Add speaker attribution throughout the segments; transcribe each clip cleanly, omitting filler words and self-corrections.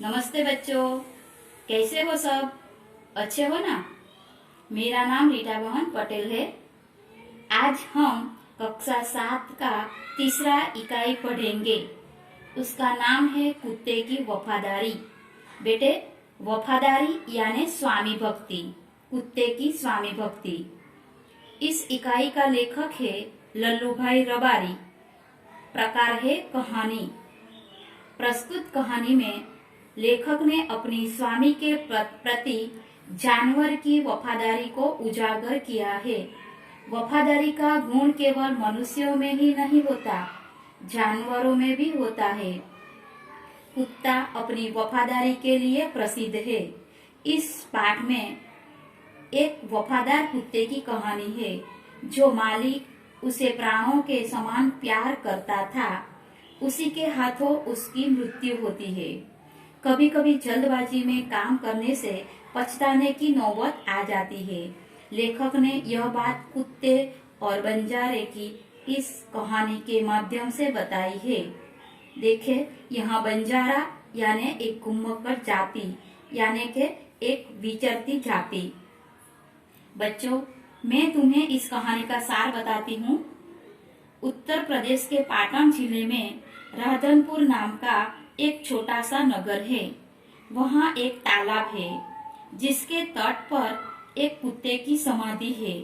Speaker 1: नमस्ते बच्चों, कैसे हो सब? अच्छे हो ना? मेरा नाम रीटा बहन पटेल है। आज हम कक्षा 7 का तीसरा इकाई पढ़ेंगे। उसका नाम है कुत्ते की वफादारी। बेटे, वफादारी यानी स्वामी भक्ति, कुत्ते की स्वामी भक्ति। इस इकाई का लेखक है लल्लू भाई रबारी। प्रकार है कहानी। प्रस्तुत कहानी में लेखक ने अपनी स्वामी के प्रति जानवर की वफादारी को उजागर किया है। वफादारी का गुण केवल मनुष्यों में ही नहीं होता, जानवरों में भी होता है। कुत्ता अपनी वफादारी के लिए प्रसिद्ध है। इस पाठ में एक वफादार कुत्ते की कहानी है। जो मालिक उसे प्राणों के समान प्यार करता था, उसी के हाथों उसकी मृत्यु होती है। कभी कभी जल्दबाजी में काम करने से पछताने की नौबत आ जाती है। लेखक ने यह बात कुत्ते और बंजारे की इस कहानी के माध्यम से बताई है। देखे, यहाँ बंजारा यानी एक घुमक्कड़ जाति यानी के एक विचरती जाति। बच्चों, मैं तुम्हें इस कहानी का सार बताती हूँ। उत्तर प्रदेश के पाटन जिले में राधनपुर नाम का एक छोटा सा नगर है। वहाँ एक तालाब है जिसके तट पर एक कुत्ते की समाधि है।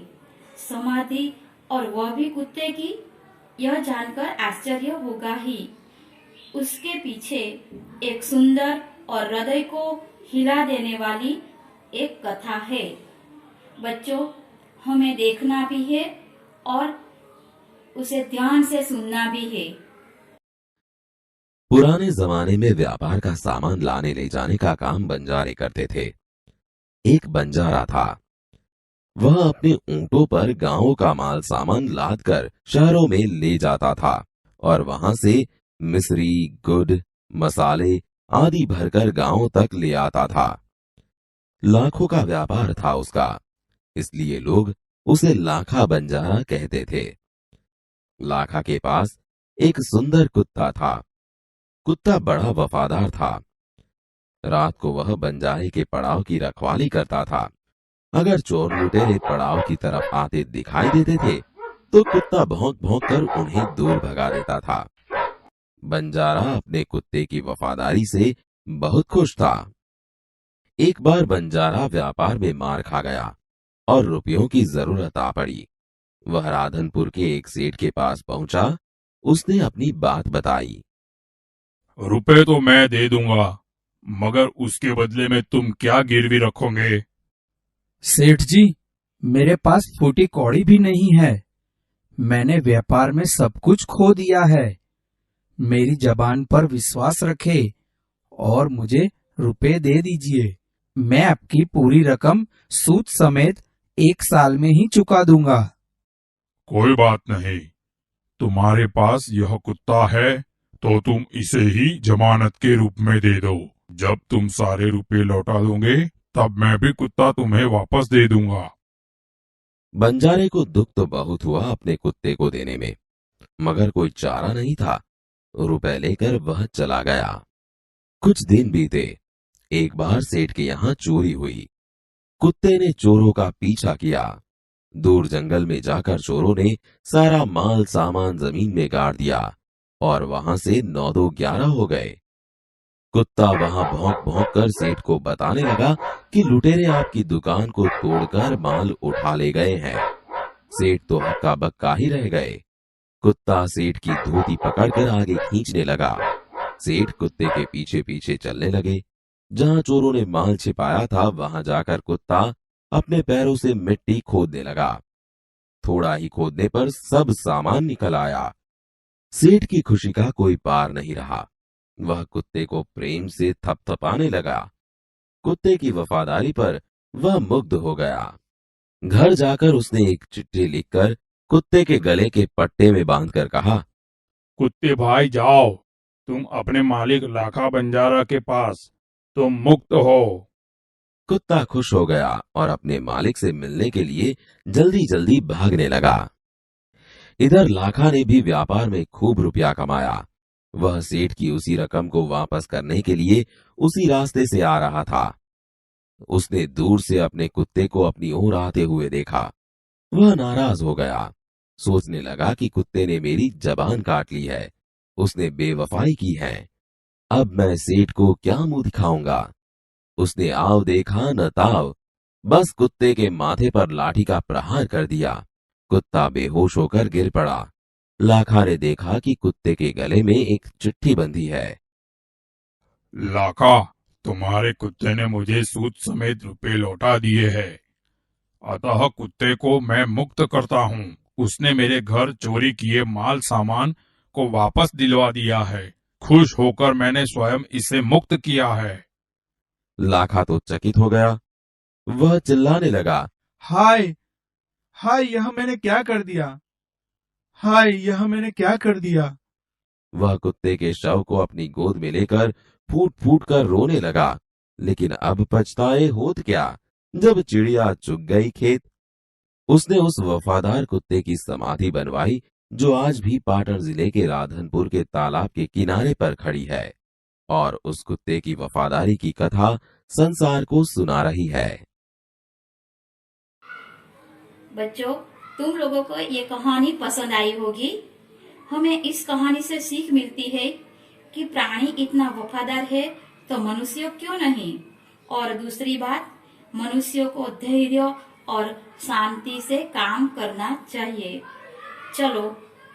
Speaker 1: समाधि, और वह भी कुत्ते की। यह जानकर आश्चर्य होगा ही। उसके पीछे एक सुंदर और हृदय को हिला देने वाली एक कथा है। बच्चों, हमें देखना भी है और उसे ध्यान से सुनना भी है।
Speaker 2: पुराने जमाने में व्यापार का सामान लाने ले जाने का काम बंजारे करते थे। एक बंजारा था। वह अपने ऊंटों पर गांवों का माल सामान लाद कर शहरों में ले जाता था और वहां से मिश्री, गुड़, मसाले आदि भरकर गांवों तक ले आता था। लाखों का व्यापार था उसका, इसलिए लोग उसे लाखा बंजारा कहते थे। लाखा के पास एक सुंदर कुत्ता था। कुत्ता बड़ा वफादार था। रात को वह बंजारे के पड़ाव की रखवाली करता था। अगर चोर लुटेरे पड़ाव की तरफ आते दिखाई देते थे तो कुत्ता भौंक भौंक कर उन्हें दूर भगा देता था। बंजारा अपने कुत्ते की वफादारी से बहुत खुश था। एक बार बंजारा व्यापार में मार खा गया और रुपयों की जरूरत आ पड़ी। वह राधनपुर के एक सेठ के पास पहुंचा। उसने अपनी बात बताई।
Speaker 3: रुपए तो मैं दे दूंगा, मगर उसके बदले में तुम क्या गिरवी रखोगे?
Speaker 4: सेठ जी, मेरे पास फूटी कौड़ी भी नहीं है। मैंने व्यापार में सब कुछ खो दिया है। मेरी जबान पर विश्वास रखे और मुझे रुपए दे दीजिए। मैं आपकी पूरी रकम सूद समेत 1 साल में ही चुका दूंगा।
Speaker 3: कोई बात नहीं, तुम्हारे पास यह कुत्ता है तो तुम इसे ही जमानत के रूप में दे दो। जब तुम सारे रुपए लौटा दोगे तब मैं भी कुत्ता तुम्हें वापस दे दूंगा।
Speaker 2: बंजारे को दुख तो बहुत हुआ अपने कुत्ते को देने में, मगर कोई चारा नहीं था। रुपए लेकर वह चला गया। कुछ दिन बीते। एक बार सेठ के यहाँ चोरी हुई। कुत्ते ने चोरों का पीछा किया। दूर जंगल में जाकर चोरों ने सारा माल सामान जमीन में गाड़ दिया और वहां से 9-2-11 हो गए। कुत्ता वहां भौंक भौंक कर सेठ को बताने लगा कि लुटेरे आपकी दुकान को तोड़कर माल उठा ले गए हैं। सेठ तो हक्का बक्का ही रह गए। कुत्ता सेठ की धोती पकड़कर आगे खींचने लगा। सेठ कुत्ते के पीछे पीछे चलने लगे। जहां चोरों ने माल छिपाया था वहां जाकर कुत्ता अपने पैरों से मिट्टी खोदने लगा। थोड़ा ही खोदने पर सब सामान निकल आया। सेठ की खुशी का कोई पार नहीं रहा। वह कुत्ते को प्रेम से थपथपाने लगा। कुत्ते की वफादारी पर वह मुग्ध हो गया। घर जाकर उसने एक चिट्ठी लिखकर कुत्ते के गले के पट्टे में बांधकर कहा,
Speaker 3: कुत्ते भाई जाओ, तुम अपने मालिक लाखा बंजारा के पास, तुम मुक्त हो।
Speaker 2: कुत्ता खुश हो गया और अपने मालिक से मिलने के लिए जल्दी जल्दी भागने लगा। इधर लाखा ने भी व्यापार में खूब रुपया कमाया। वह सेठ की उसी रकम को वापस करने के लिए उसी रास्ते से आ रहा था। उसने दूर से अपने कुत्ते को अपनी ओर आते हुए देखा। वह नाराज हो गया। सोचने लगा कि कुत्ते ने मेरी जबान काट ली है, उसने बेवफाई की है। अब मैं सेठ को क्या मुंह दिखाऊंगा। उसने आव देखा न ताव, बस कुत्ते के माथे पर लाठी का प्रहार कर दिया। कुत्ता बेहोश होकर गिर पड़ा। लाखा ने देखा कि कुत्ते के गले में एक चिट्ठी बंधी है।
Speaker 3: लाका, तुम्हारे कुत्ते ने मुझे सूद समेत रुपए लौटा दिए हैं, अतः कुत्ते को मैं मुक्त करता हूँ। उसने मेरे घर चोरी किए माल सामान को वापस दिलवा दिया है। खुश होकर मैंने स्वयं इसे मुक्त किया है।
Speaker 2: लाखा तो चकित हो गया। वह चिल्लाने लगा,
Speaker 5: हाय हाय, यह मैंने क्या कर दिया? हाय, यह मैंने क्या कर दिया?
Speaker 2: वह कुत्ते के शव को अपनी गोद में लेकर फूट फूट कर रोने लगा। लेकिन अब पछताए होत क्या, जब चिड़िया चुग गई खेत। उसने उस वफादार कुत्ते की समाधि बनवाई, जो आज भी पाटन जिले के राधनपुर के तालाब के किनारे पर खड़ी है, और उस कुत्ते की वफादारी की कथा संसार को सुना रही है।
Speaker 1: बच्चों, तुम लोगों को ये कहानी पसंद आई होगी। हमें इस कहानी से सीख मिलती है कि प्राणी इतना वफादार है तो मनुष्य क्यों नहीं। और दूसरी बात, मनुष्यों को धैर्य और शांति से काम करना चाहिए। चलो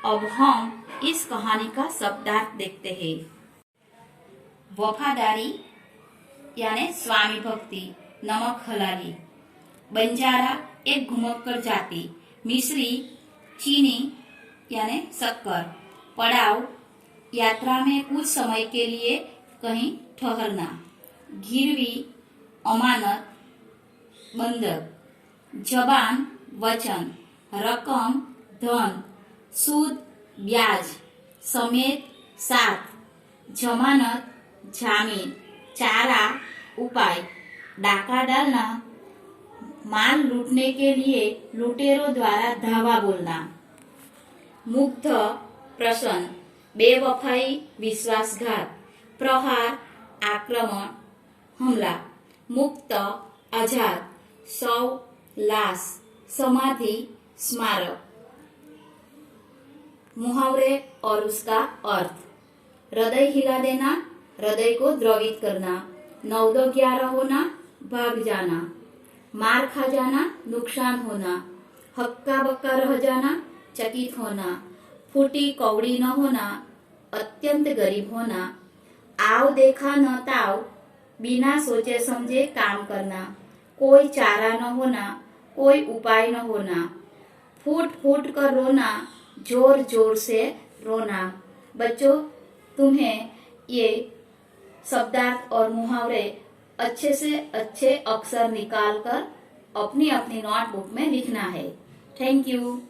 Speaker 1: अब हम इस कहानी का शब्दार्थ देखते हैं। वफादारी यानी स्वामी भक्ति, नमक हलाली। बंजारा एक घुमक्कड़ जाति, मिस्री चीनी यानी शक्कर, पड़ाव यात्रा में कुछ समय के लिए कहीं ठहरना, गिरवी अमानत बंधक, जबान वचन, रकम धन, सूद ब्याज, समेत साथ, जमानत जामीन, चारा उपाय, डाका डालना, माल लूटने के लिए लुटेरों द्वारा धावा बोलना, मुग्ध प्रसन्न, बेवफाई विश्वासघात, प्रहार आक्रमण हमला, मुक्त आजाद, शव लाश, समाधि स्मारक। मुहावरे और उसका अर्थ। हृदय हिला देना, हृदय को द्रवित करना, 9-11 होना, भाग जाना, मार खा जाना, नुकसान होना, हक्का बक्का रह जाना, चकित होना, फूटी कौड़ी न होना, अत्यंत गरीब होना, आव देखा न ताव, बिना सोचे समझे काम करना, कोई चारा न होना, कोई उपाय न होना, फूट फूट कर रोना, जोर जोर से रोना। बच्चों, तुम्हें ये शब्दार्थ और मुहावरे अच्छे से अच्छे अक्षर निकालकर अपनी अपनी नोटबुक में लिखना है। Thank you.